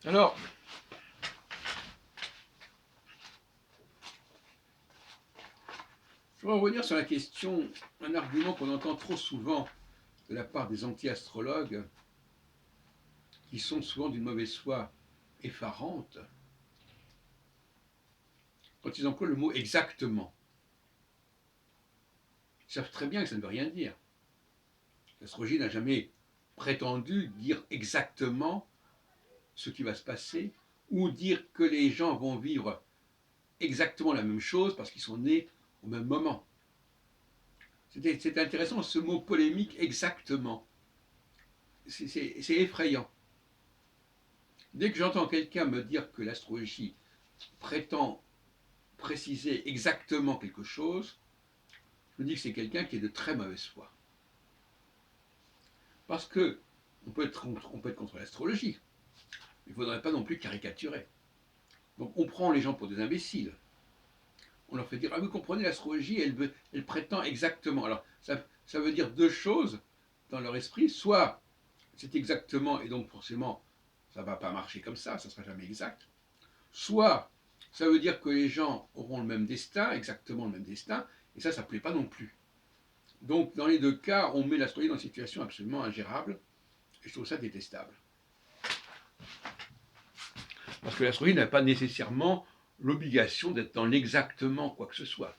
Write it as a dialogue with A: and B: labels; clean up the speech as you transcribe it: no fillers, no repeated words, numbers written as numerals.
A: Alors, je voudrais revenir sur la question, un argument qu'on entend trop souvent de la part des anti-astrologues, qui sont souvent d'une mauvaise foi effarante, quand ils emploient le mot exactement. Ils savent très bien que ça ne veut rien dire. L'astrologie n'a jamais prétendu dire exactement ce qui va se passer, ou dire que les gens vont vivre exactement la même chose parce qu'ils sont nés au même moment. C'est intéressant ce mot polémique exactement. C'est effrayant. Dès que j'entends quelqu'un me dire que l'astrologie prétend préciser exactement quelque chose, je me dis que c'est quelqu'un qui est de très mauvaise foi. Parce que on peut être contre l'astrologie, mais il ne faudrait pas non plus caricaturer. Donc on prend les gens pour des imbéciles. On leur fait dire, ah vous comprenez, l'astrologie, elle prétend exactement. Alors ça veut dire deux choses dans leur esprit. Soit c'est exactement, et donc forcément, ça ne va pas marcher comme ça ne sera jamais exact. Soit ça veut dire que les gens auront le même destin, exactement le même destin, et ça ne plaît pas non plus. Donc dans les deux cas, on met l'astrologie dans une situation absolument ingérable, et je trouve ça détestable. Parce que l'astrologie n'a pas nécessairement l'obligation d'être dans l'exactement quoi que ce soit.